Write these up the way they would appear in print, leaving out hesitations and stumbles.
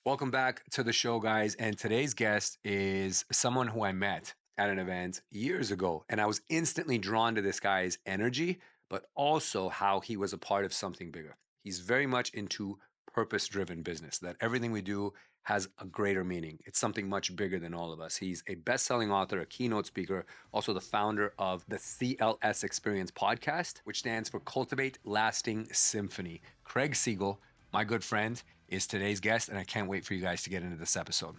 Welcome back to the show, guys. And today's guest is someone who I met at an event years ago. And I was instantly drawn to this guy's energy, but also how he was a part of something bigger. He's very much into purpose driven business, that everything we do has a greater meaning. It's something much bigger than all of us. He's a best selling author, a keynote speaker, also the founder of the CLS Experience podcast, which stands for Cultivate Lasting Symphony. Craig Siegel, my good friend, is today's guest, and I can't wait for you guys to get into this episode.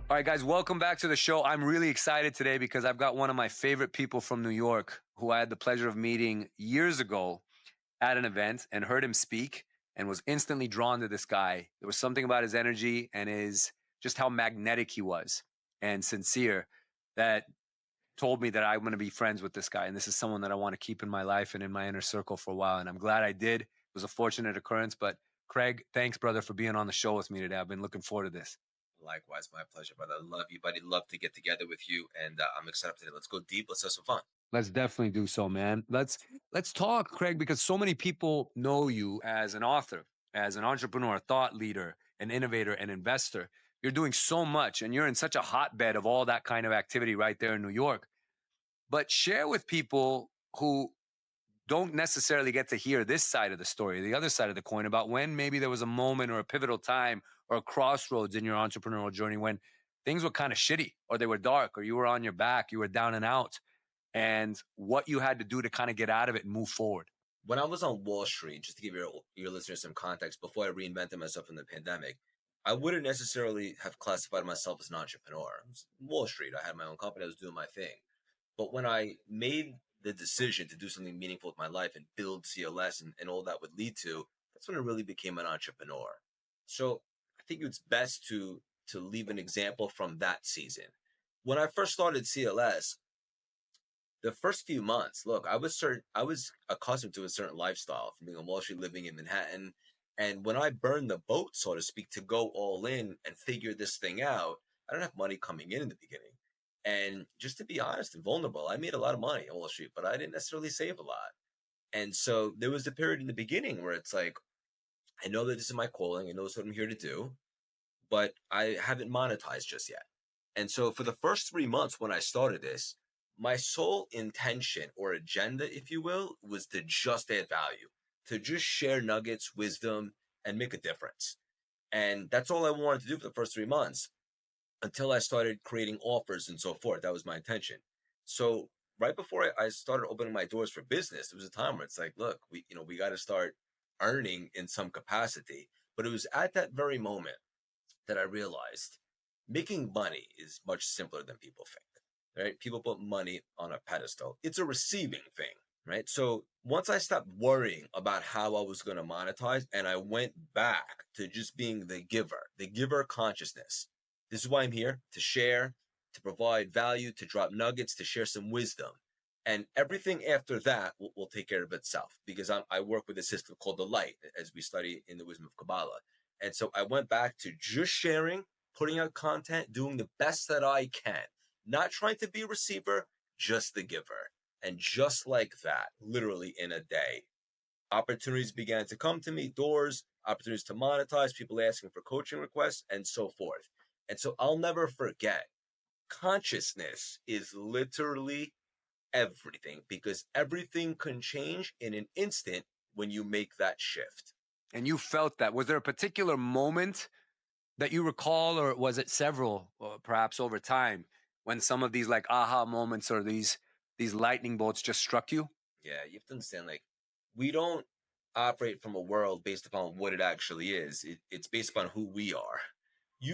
All right, guys, welcome back to the show. I'm really excited today because I've got one of my favorite people from New York who I had the pleasure of meeting years ago at an event and heard him speak and was instantly drawn to this guy. There was something about his energy and just how magnetic he was and sincere that told me that I'm going to be friends with this guy. And this is someone that I want to keep in my life and in my inner circle for a while. And I'm glad I did. It was a fortunate occurrence. But Craig, thanks, brother, for being on the show with me today. I've been looking forward to this. Likewise, my pleasure, brother. I love you, buddy. Love to get together with you. And I'm excited today. Let's go deep. Let's have some fun. Let's definitely do so, man. Let's talk, Craig, because so many people know you as an author, as an entrepreneur, thought leader, an innovator, an investor. You're doing so much and you're in such a hotbed of all that kind of activity right there in New York. But share with people who don't necessarily get to hear this side of the story, the other side of the coin, about when maybe there was a moment or a pivotal time or a crossroads in your entrepreneurial journey when things were kind of shitty or they were dark or you were on your back, you were down and out, and what you had to do to kind of get out of it and move forward. When I was on Wall Street, just to give your listeners some context, before I reinvented myself in the pandemic, I wouldn't necessarily have classified myself as an entrepreneur. I was Wall Street. I had my own company. I was doing my thing. But when I made the decision to do something meaningful with my life and build CLS and all that would lead to, that's when I really became an entrepreneur. So I think it's best to leave an example from that season. When I first started CLS, the first few months, look, I was accustomed to a certain lifestyle from being on Wall Street, living in Manhattan. And when I burned the boat, so to speak, to go all in and figure this thing out, I don't have money coming in the beginning. And just to be honest and vulnerable, I made a lot of money on Wall Street, but I didn't necessarily save a lot. And so there was a period in the beginning where it's like, I know that this is my calling. I know it's what I'm here to do, but I haven't monetized just yet. And so for the first 3 months when I started this, my sole intention or agenda, if you will, was to just add value, to just share nuggets, wisdom, and make a difference. And that's all I wanted to do for the first 3 months until I started creating offers and so forth. That was my intention. So right before I started opening my doors for business, there was a time where it's like, look, we got to start earning in some capacity. But it was at that very moment that I realized making money is much simpler than people think. Right? People put money on a pedestal. It's a receiving thing, right? So once I stopped worrying about how I was going to monetize and I went back to just being the giver consciousness. This is why I'm here, to share, to provide value, to drop nuggets, to share some wisdom. And everything after that will take care of itself, because I work with a system called the light, as we study in the wisdom of Kabbalah. And so I went back to just sharing, putting out content, doing the best that I can. Not trying to be a receiver, just the giver. And just like that, literally in a day, opportunities began to come to me, doors, opportunities to monetize, people asking for coaching requests, and so forth. And so I'll never forget, consciousness is literally everything, because everything can change in an instant when you make that shift. And you felt that. Was there a particular moment that you recall, or was it several, perhaps over time, when some of these like aha moments or these lightning bolts just struck you? Yeah, you have to understand, like, we don't operate from a world based upon what it actually is. It's based upon who we are.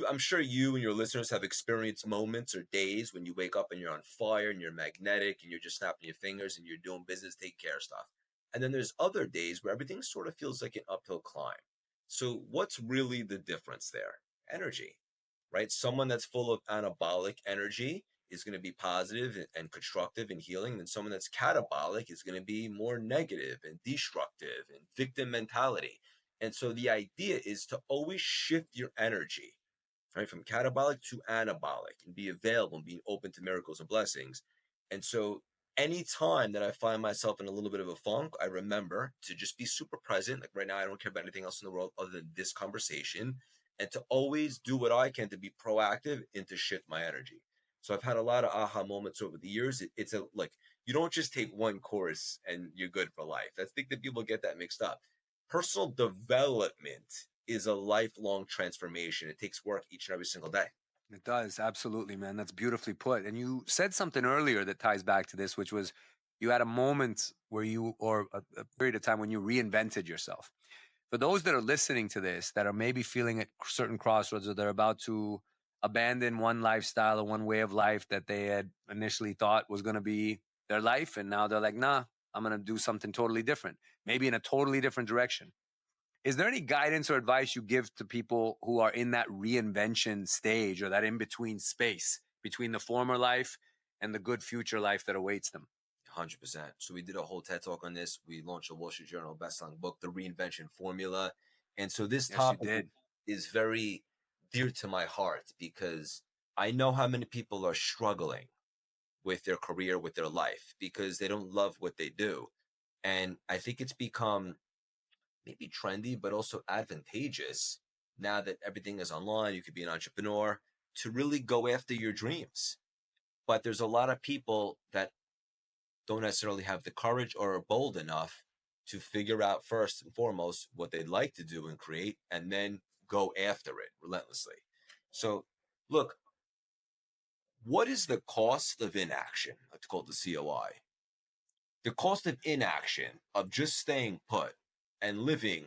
I'm sure you and your listeners have experienced moments or days when you wake up and you're on fire and you're magnetic and you're just snapping your fingers and you're doing business, take care of stuff. And then there's other days where everything sort of feels like an uphill climb. So what's really the difference there? Energy, right? Someone that's full of anabolic energy is going to be positive and constructive and healing. Then someone that's catabolic is going to be more negative and destructive and victim mentality. And so the idea is to always shift your energy, right, from catabolic to anabolic, and be available and being open to miracles and blessings. And so anytime that I find myself in a little bit of a funk, I remember to just be super present. Like right now, I don't care about anything else in the world other than this conversation, and to always do what I can to be proactive and to shift my energy. So I've had a lot of aha moments over the years. It's a like, you don't just take one course and you're good for life. I think that people get that mixed up. Personal development is a lifelong transformation. It takes work each and every single day. It does. Absolutely, man. That's beautifully put. And you said something earlier that ties back to this, which was you had a moment where you, or a period of time when you reinvented yourself. For those that are listening to this, that are maybe feeling at certain crossroads, or they're about to abandon one lifestyle or one way of life that they had initially thought was going to be their life. And now they're like, nah, I'm going to do something totally different, maybe in a totally different direction. Is there any guidance or advice you give to people who are in that reinvention stage, or that in between space between the former life and the good future life that awaits them? 100%. So we did a whole TED talk on this. We launched a Wall Street Journal bestselling book, The Reinvention Formula. And so this Yes, you topic did. is very dear to my heart because I know how many people are struggling with their career, with their life, because they don't love what they do. And I think it's become maybe trendy, but also advantageous now that everything is online. You could be an entrepreneur to really go after your dreams. But there's a lot of people that don't necessarily have the courage or are bold enough to figure out first and foremost what they'd like to do and create, and then go after it relentlessly. So, look, what is the cost of inaction? It's called the COI. The cost of inaction, of just staying put and living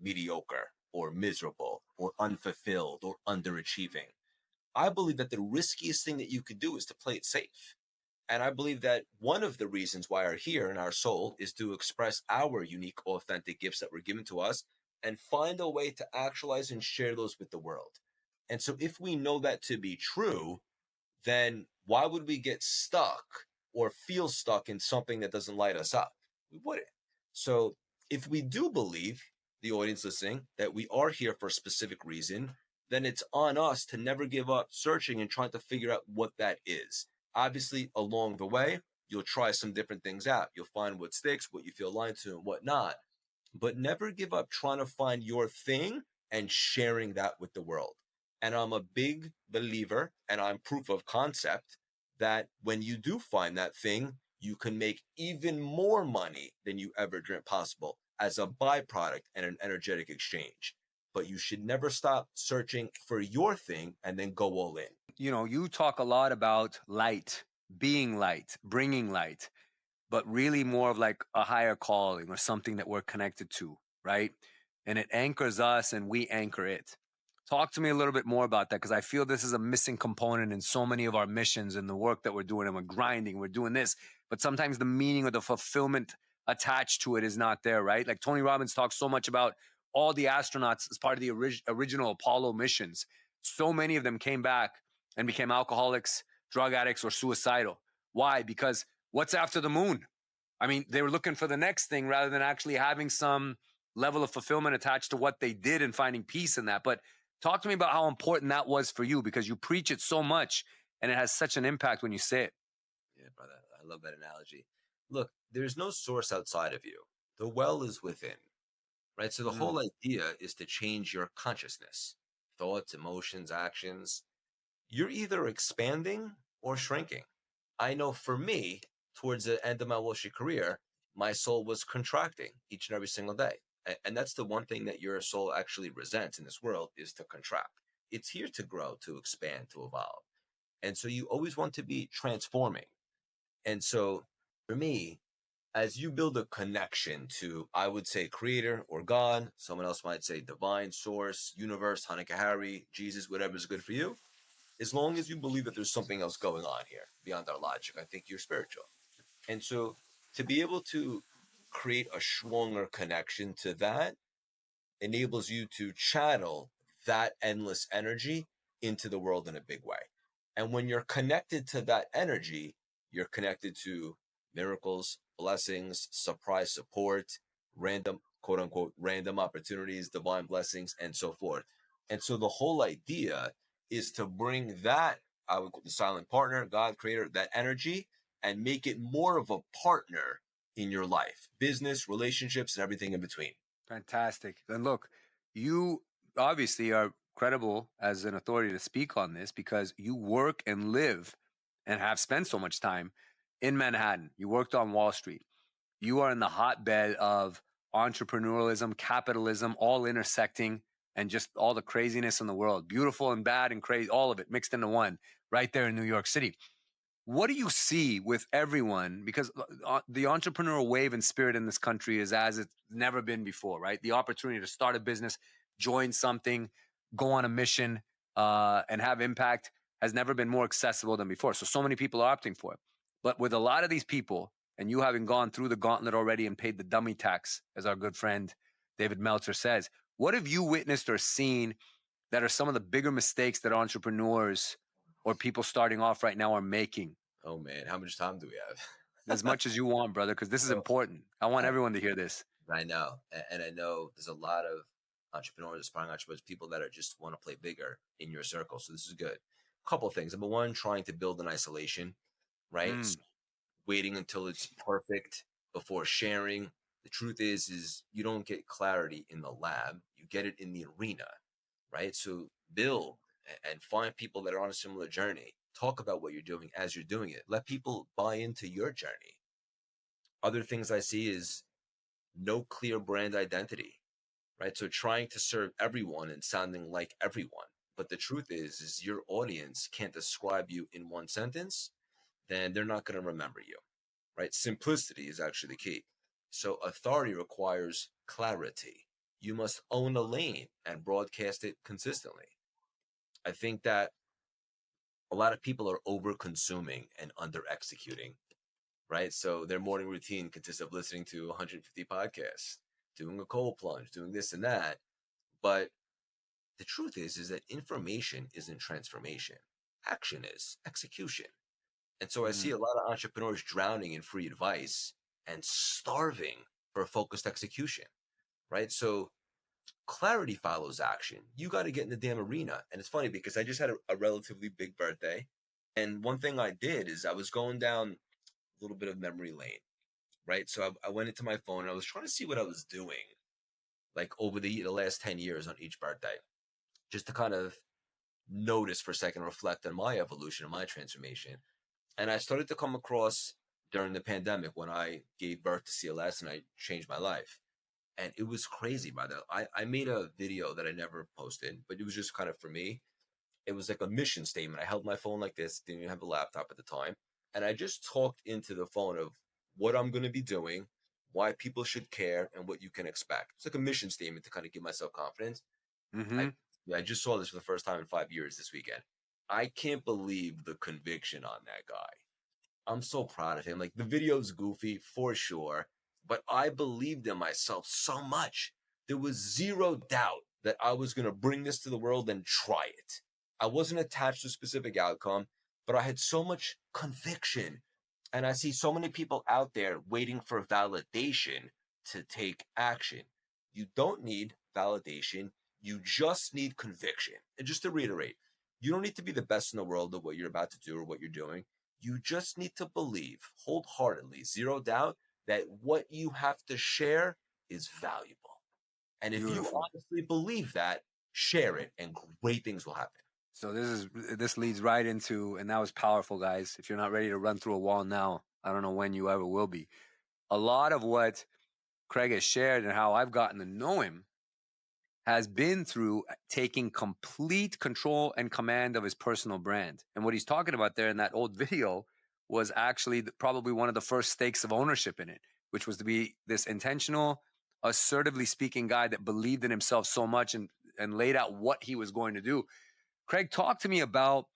mediocre or miserable or unfulfilled or underachieving. I believe that the riskiest thing that you could do is to play it safe. And I believe that one of the reasons why we're here in our soul is to express our unique, authentic gifts that were given to us and find a way to actualize and share those with the world. And so if we know that to be true, then why would we get stuck or feel stuck in something that doesn't light us up? We wouldn't. So if we do believe, the audience listening, that we are here for a specific reason, then it's on us to never give up searching and trying to figure out what that is. Obviously, along the way, you'll try some different things out. You'll find what sticks, what you feel aligned to, and what not. But never give up trying to find your thing and sharing that with the world. And I'm a big believer, and I'm proof of concept, that when you do find that thing, you can make even more money than you ever dreamt possible as a byproduct and an energetic exchange. But you should never stop searching for your thing and then go all in. You know, you talk a lot about light, being light, bringing light, but really more of like a higher calling or something that we're connected to, right? And it anchors us and we anchor it. Talk to me a little bit more about that, because I feel this is a missing component in so many of our missions and the work that we're doing. And we're grinding, we're doing this, but sometimes the meaning or the fulfillment attached to it is not there, right? Like Tony Robbins talks so much about all the astronauts as part of the original Apollo missions. So many of them came back and became alcoholics, drug addicts, or suicidal. Why? Because what's after the moon? I mean, they were looking for the next thing rather than actually having some level of fulfillment attached to what they did and finding peace in that. But talk to me about how important that was for you, because you preach it so much and it has such an impact when you say it. Yeah, brother. I love that analogy. Look, there's no source outside of you. The well is within, right? So the Mm. whole idea is to change your consciousness, thoughts, emotions, actions. You're either expanding or shrinking. I know for me, towards the end of my Wall Street career, my soul was contracting each and every single day. And that's the one thing that your soul actually resents in this world, is to contract. It's here to grow, to expand, to evolve. And so you always want to be transforming. And so for me, as you build a connection to, I would say, creator or God, someone else might say divine source, universe, Hanukkah Harry, Jesus, whatever is good for you, as long as you believe that there's something else going on here beyond our logic, I think you're spiritual. And so to be able to create a stronger connection to that enables you to channel that endless energy into the world in a big way. And when you're connected to that energy, you're connected to miracles, blessings, surprise support, random, quote unquote, random opportunities, divine blessings, and so forth. And so the whole idea is to bring that, I would call the silent partner, God, creator, that energy, and make it more of a partner in your life, business, relationships, and everything in between. Fantastic. And look, you obviously are credible as an authority to speak on this because you work and live and have spent so much time in Manhattan. You worked on Wall Street. You are in the hotbed of entrepreneurialism, capitalism, all intersecting, and just all the craziness in the world. Beautiful and bad and crazy, all of it mixed into one right there in New York City. What do you see with everyone? Because the entrepreneurial wave and spirit in this country is as it's never been before, right? The opportunity to start a business, join something, go on a mission, and have impact has never been more accessible than before. So many people are opting for it. But with a lot of these people, and you having gone through the gauntlet already and paid the dummy tax, as our good friend David Meltzer says, what have you witnessed or seen that are some of the bigger mistakes that entrepreneurs or people starting off right now are making? Oh man, how much time do we As have? much as you want, brother, because this is So, important. I want I, everyone to hear this. I know, and I know there's a lot of entrepreneurs, aspiring entrepreneurs, people that are just want to play bigger in your circle. So this is good. Couple of things. Number one, trying to build in isolation, right? Mm, Waiting until it's perfect before sharing. The truth is you don't get clarity in the lab. You get it in the arena, right? So build and find people that are on a similar journey. Talk about what you're doing as you're doing it. Let people buy into your journey. Other things I see is no clear brand identity, right? So trying to serve everyone and sounding like everyone. But the truth is your audience can't describe you in one sentence, then they're not going to remember you, right? Simplicity is actually the key. So authority requires clarity. You must own a lane and broadcast it consistently. I think that a lot of people are over consuming and under executing, right? So their morning routine consists of listening to 150 podcasts, doing a cold plunge, doing this and that. But the truth is that information isn't transformation. Action is execution. And so I see mm. a lot of entrepreneurs drowning in free advice and starving for focused execution, right? So clarity follows action. You got to get in the damn arena. And it's funny because I just had a relatively big birthday. And one thing I did is I was going down a little bit of memory lane, right? So I went into my phone and I was trying to see what I was doing like over the last 10 years on each birthday, just to kind of notice for a second, reflect on my evolution and my transformation. And I started to come across during the pandemic when I gave birth to CLS and I changed my life. And it was crazy, brother. I made a video that I never posted, but it was just kind of for me. It was like a mission statement. I held my phone like this, didn't even have a laptop at the time. And I just talked into the phone of what I'm going to be doing, why people should care, and what you can expect. It's like a mission statement to kind of give myself confidence. I, Mm-hmm. yeah, I just saw this for the first time in 5 years this weekend. I can't believe the conviction on that guy. I'm so proud of him. Like the video's goofy for sure, but I believed in myself so much. There was zero doubt that I was going to bring this to the world and try it. I wasn't attached to a specific outcome, but I had so much conviction. And I see so many people out there waiting for validation to take action. You don't need validation. You just need conviction. And just to reiterate, you don't need to be the best in the world at what you're about to do or what you're doing. You just need to believe wholeheartedly, zero doubt, that what you have to share is valuable. And if you Beautiful. honestly believe that, share it and great things will happen. So this leads right into, and that was powerful, guys. If you're not ready to run through a wall now, I don't know when you ever will be. A lot of what Craig has shared and how I've gotten to know him has been through taking complete control and command of his personal brand. And what he's talking about there in that old video was actually probably one of the first stakes of ownership in it, which was to be this intentional, assertively speaking guy that believed in himself so much and laid out what he was going to do. Craig, talk to me about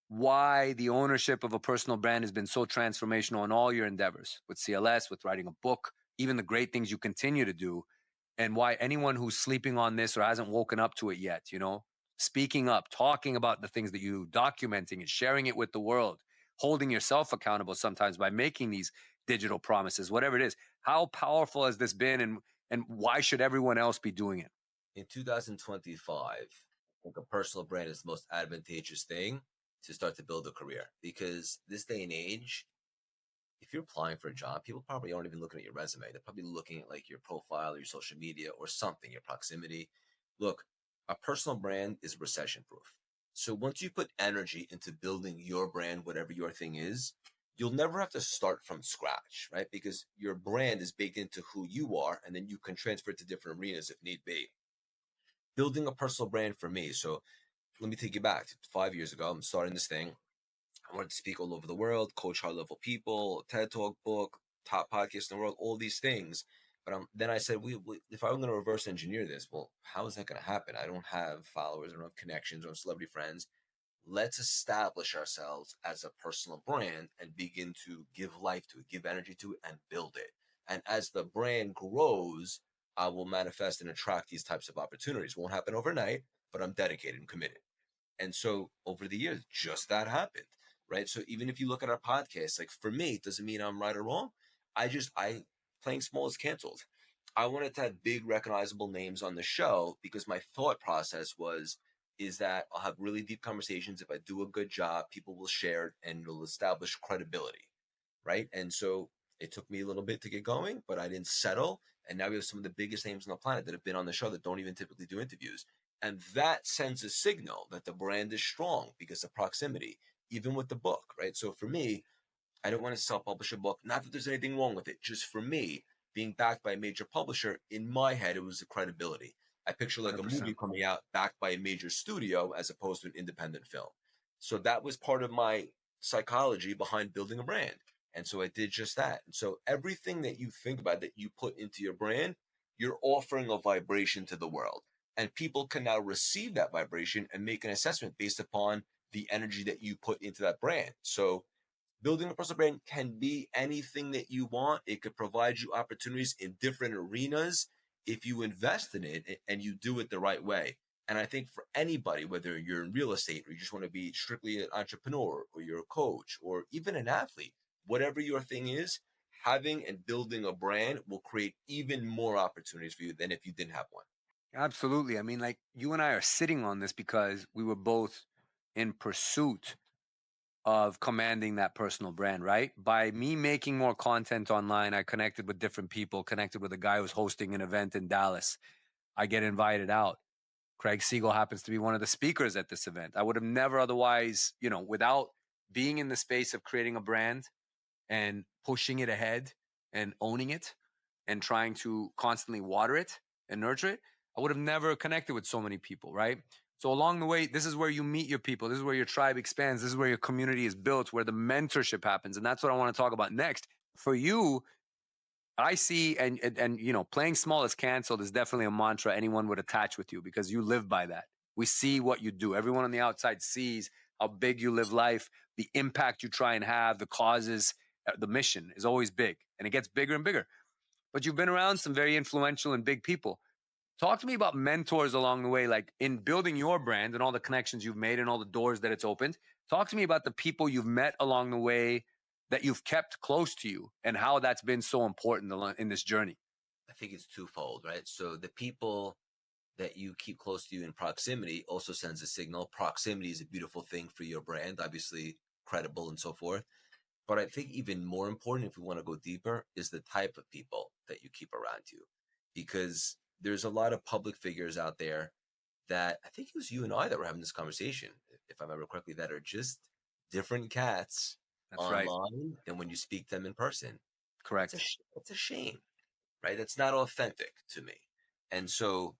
why the ownership of a personal brand has been so transformational in all your endeavors with CLS, with writing a book, even the great things you continue to do, and why anyone who's sleeping on this or hasn't woken up to it yet, speaking up, talking about the things that you documenting and sharing it with the world, holding yourself accountable sometimes by making these digital promises, whatever it is. How powerful has this been, and why should everyone else be doing it? In 2025, I think a personal brand is the most advantageous thing to start to build a career because this day and age, if you're applying for a job, people probably aren't even looking at your resume. They're probably looking at like your profile or your social media or something, your proximity. Look, a personal brand is recession proof. So once you put energy into building your brand, whatever your thing is, you'll never have to start from scratch, right? Because your brand is baked into who you are, and then you can transfer it to different arenas if need be. Building a personal brand for me. So let me take you back to 5 years ago. I'm starting this thing. I wanted to speak all over the world, coach high level people, TED Talk book, top podcast in the world, all these things. But then I said, if I'm going to reverse engineer this, well, how is that going to happen? I don't have followers, I don't have connections, I don't have celebrity friends. Let's establish ourselves as a personal brand and begin to give life to it, give energy to it, and build it. And as the brand grows, I will manifest and attract these types of opportunities. Won't happen overnight, but I'm dedicated and committed. And so over the years, just that happened, right? So even if you look at our podcast, like for me, it doesn't mean I'm right or wrong. I playing small is canceled. I wanted to have big recognizable names on the show because my thought process is that I'll have really deep conversations. If I do a good job, people will share it and it'll establish credibility, right? And so it took me a little bit to get going, but I didn't settle. And now we have some of the biggest names on the planet that have been on the show that don't even typically do interviews. And that sends a signal that the brand is strong because of proximity, even with the book, right? So for me, I don't want to self-publish a book. Not that there's anything wrong with it. Just for me, being backed by a major publisher, in my head, it was the credibility. I picture like a 100%. movie coming out backed by a major studio as opposed to an independent film. So that was part of my psychology behind building a brand. And so I did just that. And so everything that you think about that you put into your brand, you're offering a vibration to the world. And people can now receive that vibration and make an assessment based upon the energy that you put into that brand. So building a personal brand can be anything that you want. It could provide you opportunities in different arenas if you invest in it and you do it the right way. And I think for anybody, whether you're in real estate or you just want to be strictly an entrepreneur or you're a coach or even an athlete, whatever your thing is, having and building a brand will create even more opportunities for you than if you didn't have one. Absolutely. I mean, like you and I are sitting on this because we were both in pursuit of commanding that personal brand, right? By me making more content online, I connected with different people, connected with a guy who's hosting an event in Dallas. I get invited out. Craig Siegel happens to be one of the speakers at this event. I would have never otherwise, without being in the space of creating a brand and pushing it ahead and owning it and trying to constantly water it and nurture it, I would have never connected with so many people, right? So along the way, this is where you meet your people. This is where your tribe expands. This is where your community is built, where the mentorship happens. And that's what I want to talk about next. For you, I see, and playing small is canceled is definitely a mantra anyone would attach with you because you live by that. We see what you do. Everyone on the outside sees how big you live life, the impact you try and have, the causes, the mission is always big, and it gets bigger and bigger. But you've been around some very influential and big people. Talk to me about mentors along the way, like in building your brand and all the connections you've made and all the doors that it's opened. Talk to me about the people you've met along the way that you've kept close to you and how that's been so important in this journey. I think it's twofold, right? So the people that you keep close to you in proximity also sends a signal. Proximity is a beautiful thing for your brand, obviously credible and so forth. But I think even more important, if we want to go deeper, is the type of people that you keep around you. Because there's a lot of public figures out there that I think it was you and I that were having this conversation, if I remember correctly, that are just different cats That's right. online than when you speak them in person. Correct. It's a shame, right? That's not authentic to me. And so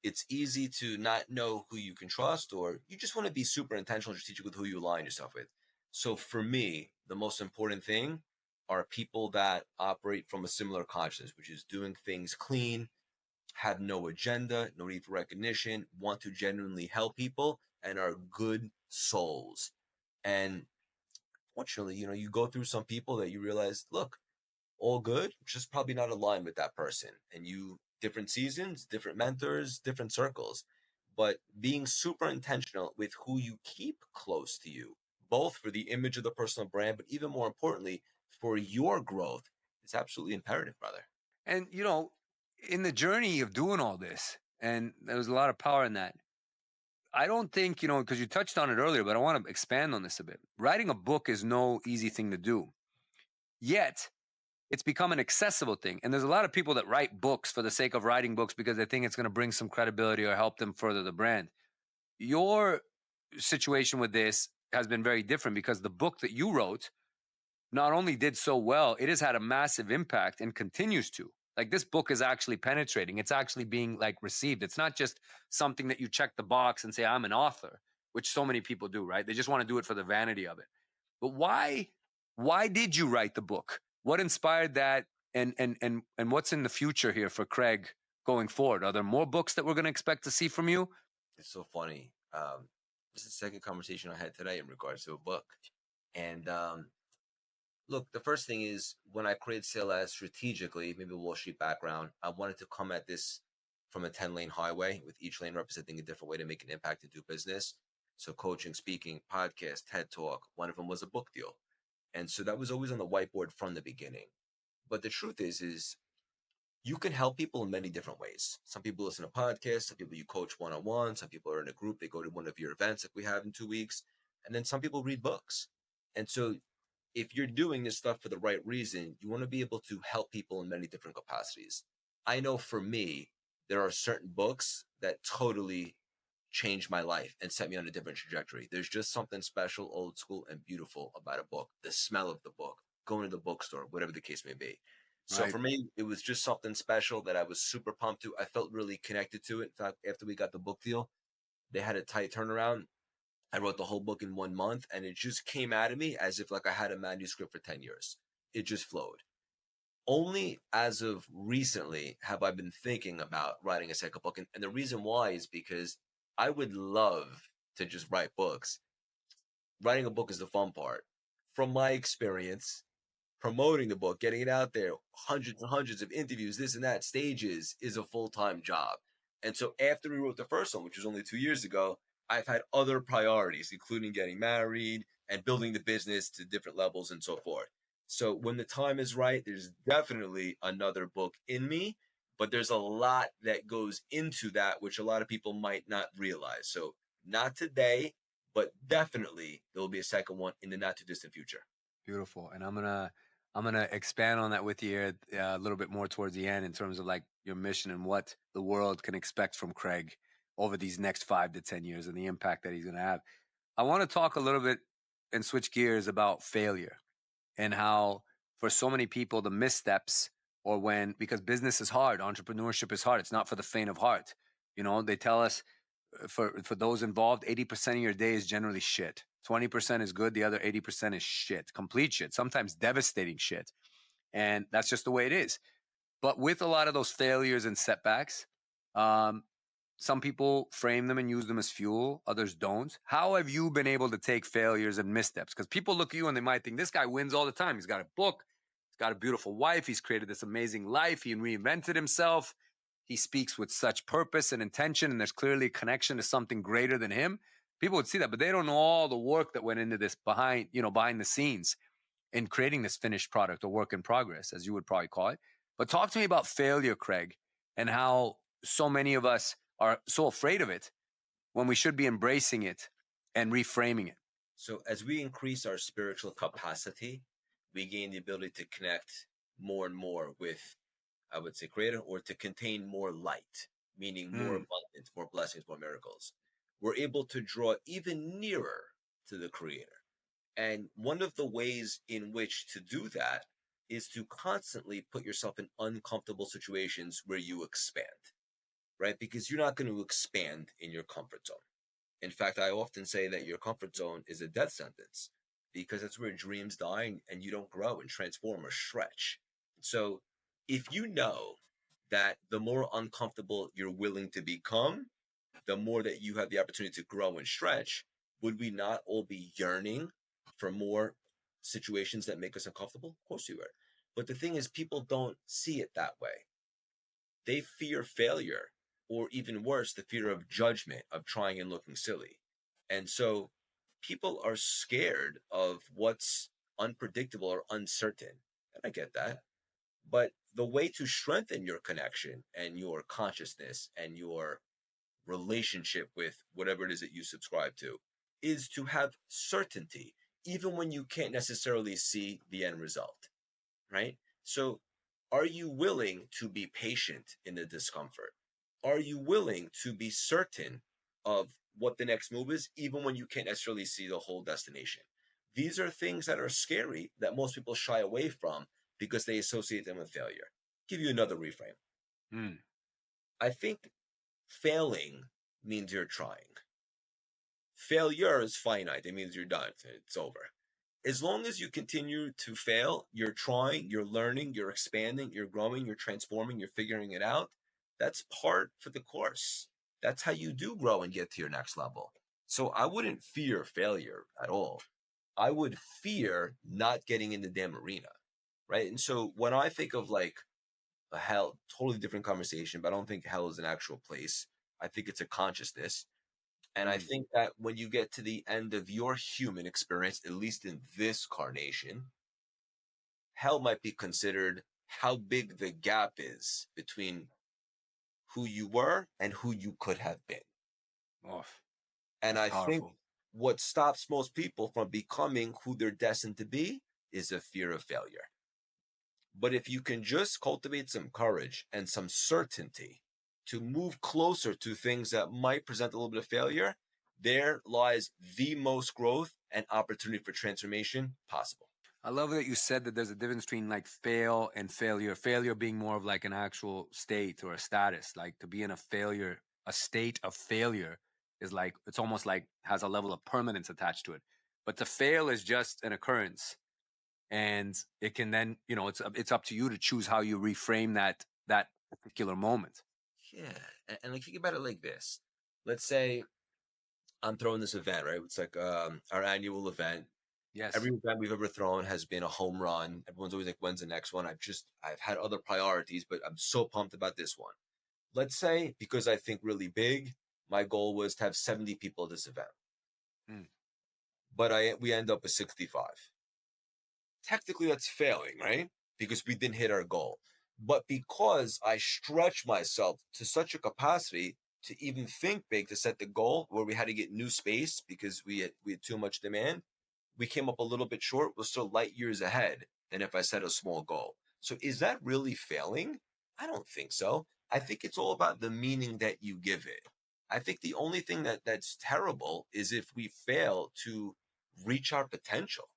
it's easy to not know who you can trust, or you just want to be super intentional and strategic with who you align yourself with. So for me, the most important thing are people that operate from a similar consciousness, which is doing things clean, have no agenda, no need for recognition, want to genuinely help people, and are good souls. And fortunately, you go through some people that you realize, look, all good, just probably not aligned with that person. And you, different seasons, different mentors, different circles, but being super intentional with who you keep close to you, both for the image of the personal brand, but even more importantly, for your growth, is absolutely imperative, brother. And, in the journey of doing all this, and there was a lot of power in that. I don't think, because you touched on it earlier, but I want to expand on this a bit. Writing a book is no easy thing to do. Yet it's become an accessible thing. And there's a lot of people that write books for the sake of writing books because they think it's going to bring some credibility or help them further the brand. Your situation with this has been very different because the book that you wrote not only did so well, it has had a massive impact and continues to. Like, this book is actually penetrating. It's actually being like received. It's not just something that you check the box and say, I'm an author, which so many people do, right? They just want to do it for the vanity of it. But why did you write the book? What inspired that? And what's in the future here for Craig going forward? Are there more books that we're going to expect to see from you? It's so funny. This is the second conversation I had today in regards to a book. And look, the first thing is when I created CLS strategically, maybe a Wall Street background, I wanted to come at this from a 10-lane highway with each lane representing a different way to make an impact and do business. So coaching, speaking, podcast, TED Talk, one of them was a book deal. And so that was always on the whiteboard from the beginning. But the truth is you can help people in many different ways. Some people listen to podcasts, some people you coach one-on-one, some people are in a group, they go to one of your events like we have in 2 weeks, and then some people read books. And so if you're doing this stuff for the right reason, you want to be able to help people in many different capacities. I know for me, there are certain books that totally changed my life and set me on a different trajectory. There's just something special, old school, and beautiful about a book. The smell of the book, going to the bookstore, whatever the case may be. So Right. for me, it was just something special that I was super pumped to. I felt really connected to it. In fact, after we got the book deal, they had a tight turnaround. I wrote the whole book in 1 month, and it just came out of me as if like I had a manuscript for 10 years. It just flowed. Only as of recently have I been thinking about writing a second book. And the reason why is because I would love to just write books. Writing a book is the fun part. From my experience, promoting the book, getting it out there, hundreds and hundreds of interviews, this and that, stages is a full-time job. And so after we wrote the first one, which was only 2 years ago, I've had other priorities, including getting married and building the business to different levels and so forth. So when the time is right, there's definitely another book in me, but there's a lot that goes into that, which a lot of people might not realize. So not today, but definitely there will be a second one in the not too distant future. Beautiful. And I'm gonna expand on that with you here, a little bit more towards the end in terms of like your mission and what the world can expect from Craig over these next 5 to 10 years and the impact that he's gonna have. I want to talk a little bit and switch gears about failure and how for so many people the missteps or when because business is hard, entrepreneurship is hard. It's not for the faint of heart. You know, they tell us for those involved, 80% of your day is generally shit. 20% is good. The other 80% is shit, complete shit, sometimes devastating shit. And that's just the way it is. But with a lot of those failures and setbacks, um, some people frame them and use them as fuel, others don't. How have you been able to take failures and missteps? Because people look at you and they might think this guy wins all the time. He's got a book, he's got a beautiful wife, he's created this amazing life, he reinvented himself. He speaks with such purpose and intention, and there's clearly a connection to something greater than him. People would see that, but they don't know all the work that went into this behind the scenes in creating this finished product or work in progress, as you would probably call it. But talk to me about failure, Craig, and how so many of us are so afraid of it when we should be embracing it and reframing it. So as we increase our spiritual capacity, we gain the ability to connect more and more with, I would say, creator, or to contain more light, meaning more Mm, abundance, more blessings, more miracles. We're able to draw even nearer to the creator. And one of the ways in which to do that is to constantly put yourself in uncomfortable situations where you expand, right? Because you're not going to expand in your comfort zone. In fact, I often say that your comfort zone is a death sentence because that's where dreams die and you don't grow and transform or stretch. So if you know that the more uncomfortable you're willing to become, the more that you have the opportunity to grow and stretch, would we not all be yearning for more situations that make us uncomfortable? Of course we would. But the thing is, people don't see it that way. They fear failure, or even worse, the fear of judgment, of trying and looking silly. And so people are scared of what's unpredictable or uncertain. And I get that. But the way to strengthen your connection and your consciousness and your relationship with whatever it is that you subscribe to is to have certainty, even when you can't necessarily see the end result. right? So are you willing to be patient in the discomfort? Are you willing to be certain of what the next move is, even when you can't necessarily see the whole destination? These are things that are scary that most people shy away from because they associate them with failure. Give you another reframe. Mm. I think failing means you're trying. Failure is finite. It means you're done. It's over. As long as you continue to fail, you're trying, you're learning, you're expanding, you're growing, you're transforming, you're figuring it out. That's part for the course. That's how you do grow and get to your next level. So I wouldn't fear failure at all. I would fear not getting in the damn arena. Right. And so when I think of like a hell, totally different conversation, but I don't think hell is an actual place. I think it's a consciousness. And I Mm. think that when you get to the end of your human experience, at least in this carnation, hell might be considered how big the gap is between who you were and who you could have been. Oh, And that's I think powerful. what stops most people from becoming who they're destined to be is a fear of failure. But if you can just cultivate some courage and some certainty to move closer to things that might present a little bit of failure, there lies the most growth and opportunity for transformation possible. I love that you said that there's a difference between like fail and failure. Failure being more of like an actual state or a status. Like to be in a failure, a state of failure is like, it's almost like has a level of permanence attached to it. But to fail is just an occurrence. And it can then, it's up to you to choose how you reframe that particular moment. Yeah. And like think about it like this. Let's say I'm throwing this event, right? It's like our annual event. Yes. Every event we've ever thrown has been a home run. Everyone's always like, when's the next one? I've had other priorities, but I'm so pumped about this one. Let's say, because I think really big, my goal was to have 70 people at this event, Mm. but we end up with 65. Technically, that's failing, right? Because we didn't hit our goal. But because I stretched myself to such a capacity to even think big to set the goal where we had to get new space because we had too much demand, we came up a little bit short. We're still light years ahead than if I set a small goal. So is that really failing? I don't think so. I think it's all about the meaning that you give it. I think the only thing that's terrible is if we fail to reach our potential.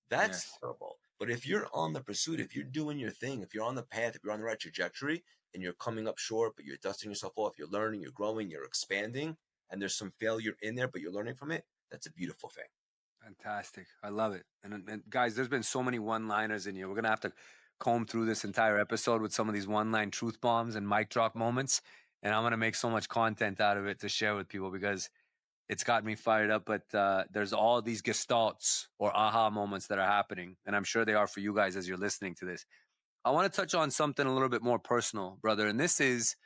That's Yes. terrible. But if you're on the pursuit, if you're doing your thing, if you're on the path, if you're on the right trajectory and you're coming up short, but you're dusting yourself off, you're learning, you're growing, you're expanding, and there's some failure in there, but you're learning from it, that's a beautiful thing. Fantastic. I love it. And guys, there's been so many one-liners in here. We're going to have to comb through this entire episode with some of these one-line truth bombs and mic drop moments. And I'm going to make so much content out of it to share with people because it's got me fired up. But there's all these gestalts or aha moments that are happening. And I'm sure they are for you guys as you're listening to this. I want to touch on something a little bit more personal, brother. And this is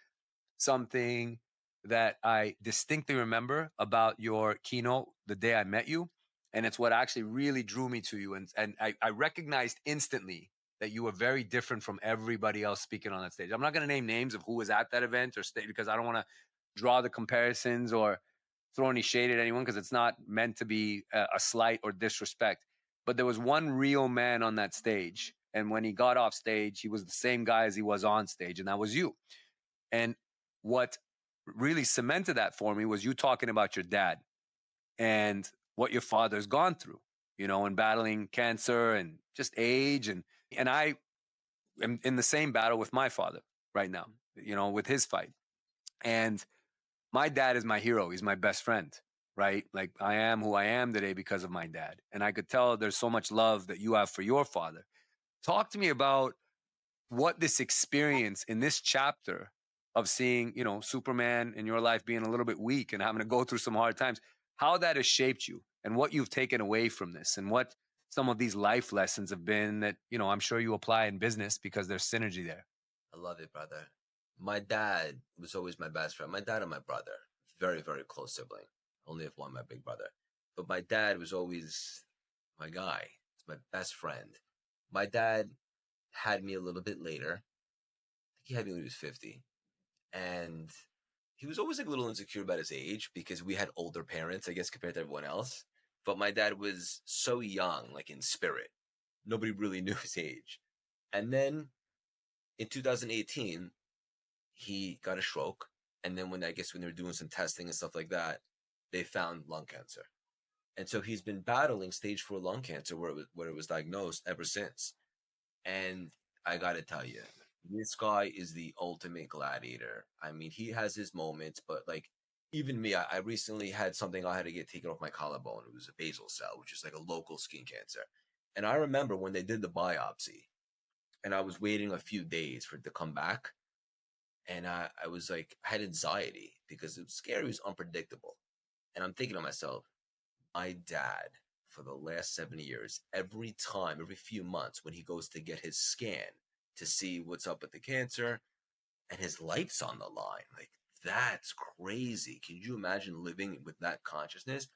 something that I distinctly remember about your keynote the day I met you. And it's what actually really drew me to you. And I recognized instantly that you were very different from everybody else speaking on that stage. I'm not going to name names of who was at that event or stage because I don't want to draw the comparisons or throw any shade at anyone because it's not meant to be a slight or disrespect. But there was one real man on that stage. And when he got off stage, he was the same guy as he was on stage, and that was you. And what really cemented that for me was you talking about your dad and what your father's gone through, and battling cancer and just age. And I am in the same battle with my father right now, with his fight. And my dad is my hero. He's my best friend, right? Like I am who I am today because of my dad. And I could tell there's so much love that you have for your father. Talk to me about what this experience in this chapter of seeing, Superman in your life being a little bit weak and having to go through some hard times, how that has shaped you and what you've taken away from this and what some of these life lessons have been that, I'm sure you apply in business because there's synergy there. I love it, brother. My dad was always my best friend. My dad and my brother, very, very close sibling. Only have one, my big brother. But my dad was always my guy. It's my best friend. My dad had me a little bit later. I think he had me when he was 50. And he was always like a little insecure about his age because we had older parents, I guess, compared to everyone else. But my dad was so young, like in spirit. Nobody really knew his age. And then in 2018, he got a stroke. And then when they were doing some testing and stuff like that, they found lung cancer. And so he's been battling stage 4 lung cancer where it was diagnosed ever since. And I got to tell you, this guy is the ultimate gladiator. I mean, he has his moments, but like even me, I recently had something I had to get taken off my collarbone. It was a basal cell, which is like a local skin cancer. And I remember when they did the biopsy and I was waiting a few days for it to come back. And I was like, I had anxiety because it was scary, it was unpredictable. And I'm thinking to myself, my dad, for the last 7 years, every time, every few months, when he goes to get his scan to see what's up with the cancer, and his life's on the line, like that's crazy. Can you imagine living with that consciousness?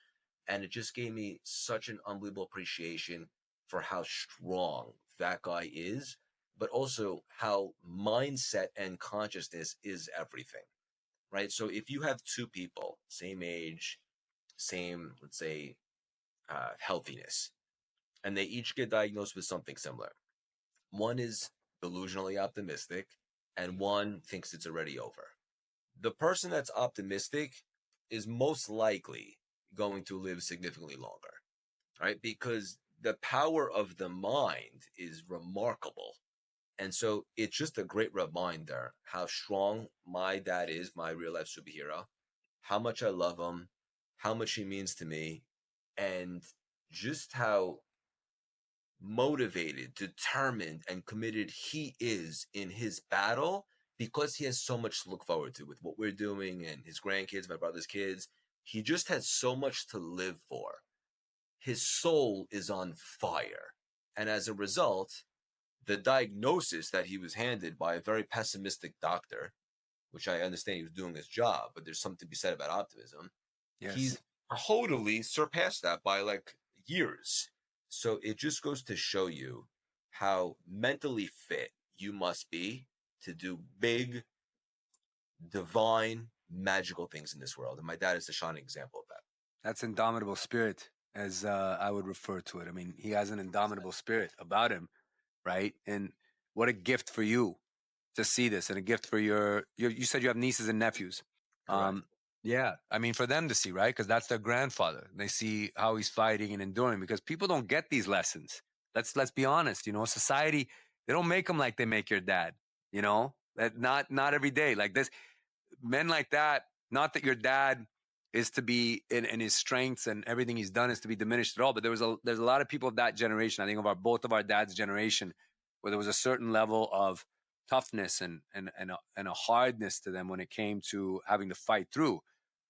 And it just gave me such an unbelievable appreciation for how strong that guy is, but also how mindset and consciousness is everything, right? So if you have two people, same age, same, let's say, healthiness, and they each get diagnosed with something similar. One is delusionally optimistic, and one thinks it's already over. The person that's optimistic is most likely going to live significantly longer, right? Because the power of the mind is remarkable. And so it's just a great reminder how strong my dad is, my real life superhero, how much I love him, how much he means to me, and just how motivated, determined, and committed he is in his battle because he has so much to look forward to with what we're doing and his grandkids, my brother's kids. He just has so much to live for. His soul is on fire. And as a result, the diagnosis that he was handed by a very pessimistic doctor, which I understand he was doing his job, but there's something to be said about optimism. Yes. He's totally surpassed that by like years. So it just goes to show you how mentally fit you must be to do big, divine, magical things in this world. And my dad is a shining example of that. That's indomitable spirit, as I would refer to it. I mean, he has an indomitable spirit about him, right? And what a gift for you to see this, and a gift for you said you have nieces and nephews. Correct. Yeah, I mean, for them to see, right? Because that's their grandfather. They see how he's fighting and enduring, because people don't get these lessons. Let's be honest. Society, they don't make them like they make your dad. That not every day like this. Men like that. Not that your dad is to be in his strengths and everything he's done is to be diminished at all. But there's a lot of people of that generation. I think of both of our dad's generation, where there was a certain level of toughness and a hardness to them when it came to having to fight through.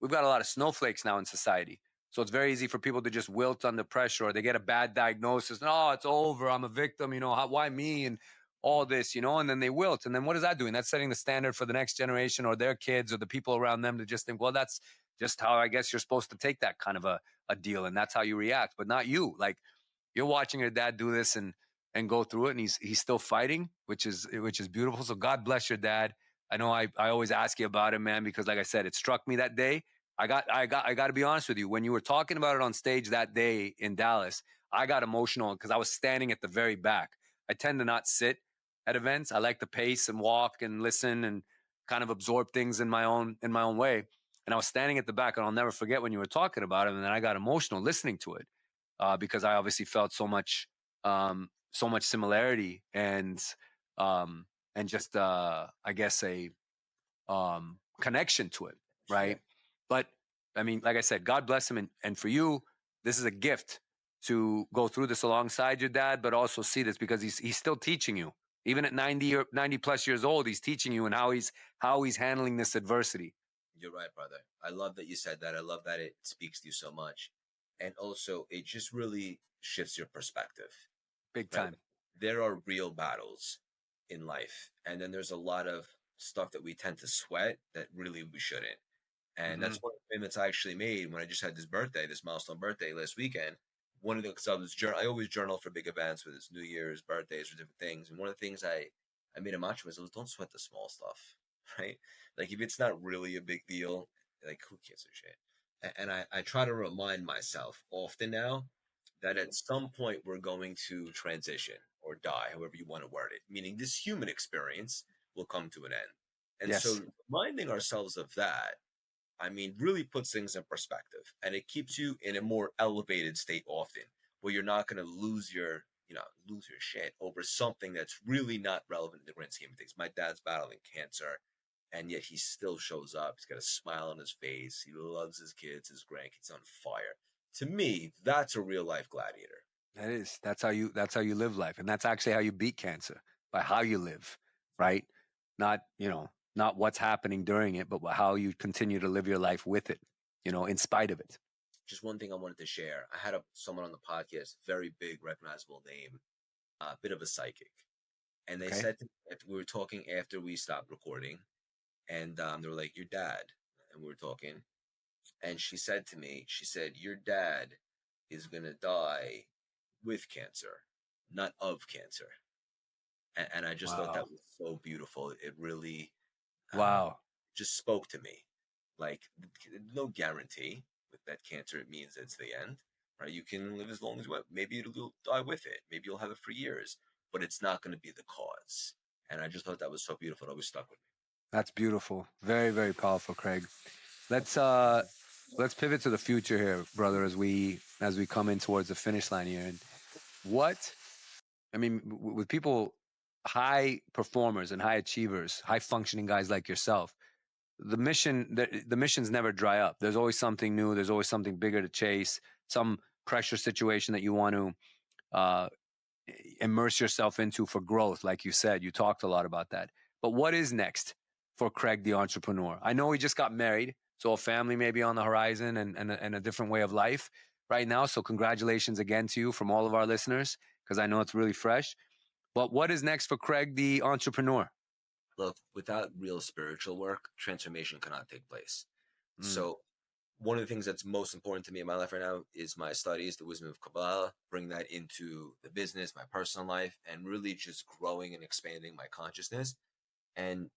We've got a lot of snowflakes now in society. So it's very easy for people to just wilt under pressure, or they get a bad diagnosis. Oh, it's over. I'm a victim. Why me? And all this, and then they wilt. And then what is that doing? That's setting the standard for the next generation or their kids or the people around them to just think, well, that's just how I guess you're supposed to take that kind of a deal. And that's how you react, but not you. Like, you're watching your dad do this and go through it, and he's still fighting, which is beautiful. So God bless your dad. I know I always ask you about him, man, because like I said, it struck me that day. I got to be honest with you. When you were talking about it on stage that day in Dallas, I got emotional because I was standing at the very back. I tend to not sit at events. I like to pace and walk and listen and kind of absorb things in my own way. And I was standing at the back, and I'll never forget when you were talking about it. And then I got emotional listening to it, because I obviously felt so much similarity um, and just I guess a connection to it, Yeah. right? But I mean, like I said, God bless him, and for you, this is a gift to go through this alongside your dad, but also see this because he's still teaching you, even at 90 or 90 plus years old. He's teaching you and how he's handling this adversity. You're right, brother. I love that you said that. I love that it speaks to you so much. And also, it just really shifts your perspective, Big right? time. There are real battles in life. And then there's a lot of stuff that we tend to sweat that really we shouldn't. And Mm-hmm. that's one of the commitments I actually made when I just had this milestone birthday last weekend. One of the, because I always journal for big events, whether it's New Year's, birthdays, or different things. And one of the things I made a mantra was don't sweat the small stuff, right? Like if it's not really a big deal, like who gives a shit? And I try to remind myself often now that at some point we're going to transition. or die, however you want to word it, meaning this human experience will come to an end. And Yes. so reminding ourselves of that, I mean, really puts things in perspective, and it keeps you in a more elevated state often, where you're not going to lose your shit over something that's really not relevant in the grand scheme of things. My dad's battling cancer, and yet he still shows up. He's got a smile on his face. He loves his kids, his grandkids on fire. To me, that's a real life gladiator. That is. That's how you live life. And that's actually how you beat cancer, by how you live, right? Not, not what's happening during it, but how you continue to live your life with it, in spite of it. Just one thing I wanted to share. I had someone on the podcast, very big, recognizable name, a bit of a psychic. And they Okay. said we were talking after we stopped recording, and they were like, "Your dad," and we were talking, and she said to me, she said, "Your dad is gonna die with cancer, not of cancer." And I just thought Wow. that was so beautiful. It really Wow. just spoke to me. Like, no guarantee with that cancer, it means it's the end, right? You can live as long as you want. Maybe you'll die with it. Maybe you'll have it for years, but it's not going to be the cause. And I just thought that was so beautiful. It always stuck with me. That's beautiful. Very, very powerful, Craig. Let's let's pivot to the future here, brother, as we come in towards the finish line here. And what I mean, with people, high performers and high achievers, high functioning guys like yourself, the missions never dry up. There's always something new. There's always something bigger to chase. Some pressure situation that you want to uh, immerse yourself into for growth. Like you said, you talked a lot about that. But what is next for Craig the entrepreneur? I know he just got married, so a family may be on the horizon, and a different way of life right now. So congratulations again to you from all of our listeners, because I know it's really fresh. But what is next for Craig the entrepreneur? Look, without real spiritual work, transformation cannot take place. Mm, So one of the things that's most important to me in my life right now is my studies, the wisdom of Kabbalah, bring that into the business, my personal life, and really just growing and expanding my consciousness. And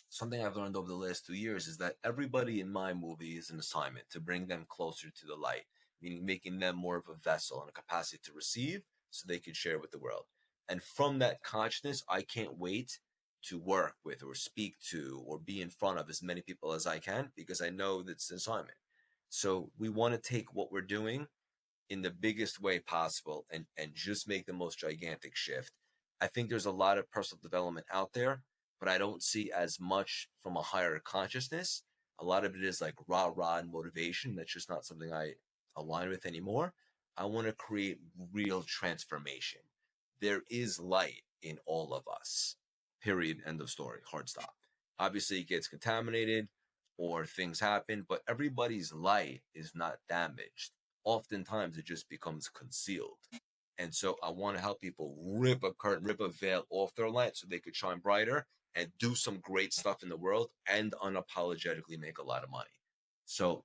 something I've learned over the last 2 years is that everybody in my movie is an assignment to bring them closer to the light, meaning making them more of a vessel and a capacity to receive so they can share with the world. And from that consciousness, I can't wait to work with or speak to or be in front of as many people as I can, because I know that's an assignment. So we want to take what we're doing in the biggest way possible and just make the most gigantic shift. I think there's a lot of personal development out there, but I don't see as much from a higher consciousness. A lot of it is like rah rah and motivation. That's just not something I align with anymore. I want to create real transformation. There is light in all of us. Period. End of story. Hard stop. Obviously, it gets contaminated or things happen, but everybody's light is not damaged. Oftentimes it just becomes concealed. And so I want to help people rip a curtain, rip a veil off their light so they could shine brighter and do some great stuff in the world and unapologetically make a lot of money. So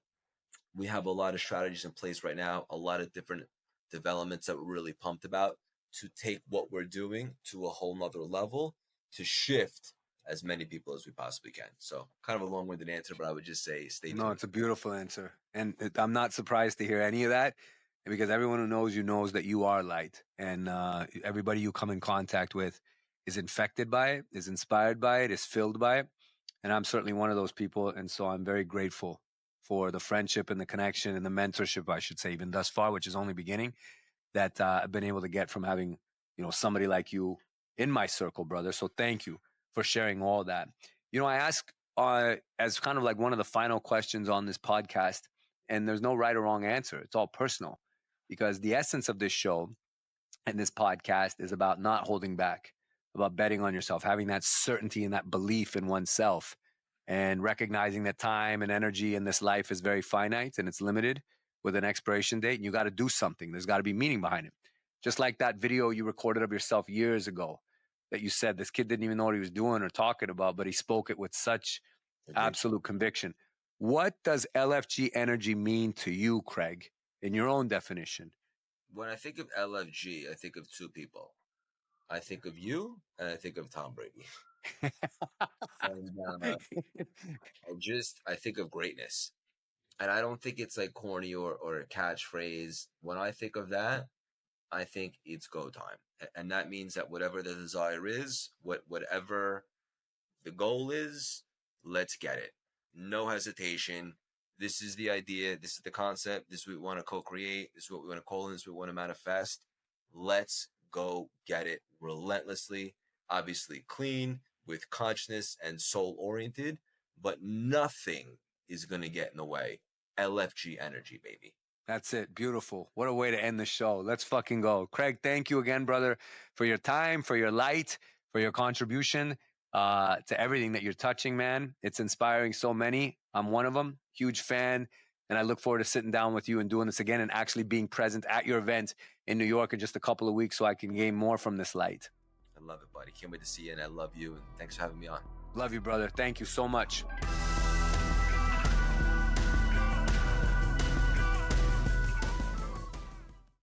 we have a lot of strategies in place right now, a lot of different developments that we're really pumped about to take what we're doing to a whole nother level, to shift as many people as we possibly can. So kind of a long-winded answer, but I would just say stay no, tuned. it's a beautiful answer, and I'm not surprised to hear any of that, because everyone who knows you knows that you are light, and everybody you come in contact with is infected by it, is inspired by it, is filled by it. And I'm certainly one of those people. And so I'm very grateful for the friendship and the connection and the mentorship, I should say, even thus far, which is only beginning, that I've been able to get from having, somebody like you in my circle, brother. So thank you for sharing all that. I ask as kind of like one of the final questions on this podcast, and there's no right or wrong answer. It's all personal, because the essence of this show and this podcast is about not holding back, about betting on yourself, having that certainty and that belief in oneself, and recognizing that time and energy in this life is very finite and it's limited with an expiration date. And you got to do something. There's got to be meaning behind it. Just like that video you recorded of yourself years ago that you said this kid didn't even know what he was doing or talking about, but he spoke it with such Agreed. absolute conviction. What does LFG energy mean to you, Craig, in your own definition? When I think of LFG, I think of two people. I think of you and I think of Tom Brady. And I think of greatness. And I don't think it's like corny or a catchphrase. When I think of that, I think it's go time. And that means that whatever the desire is, whatever the goal is, let's get it. No hesitation. This is the idea. This is the concept. This is what we want to co-create. This is what we want to call in. This is what we want to manifest. Let's go get it relentlessly. Obviously clean, with consciousness and soul oriented, but nothing is going to get in the way. LFG energy, baby. That's it. Beautiful. What a way to end the show. Let's fucking go. Craig, thank you again, brother, for your time, for your light, for your contribution to everything that you're touching, man. It's inspiring so many. I'm one of them. Huge fan. And I look forward to sitting down with you and doing this again and actually being present at your event in New York in just a couple of weeks so I can gain more from this light. I love it, buddy. Can't wait to see you, and I love you. And thanks for having me on. Love you, brother. Thank you so much.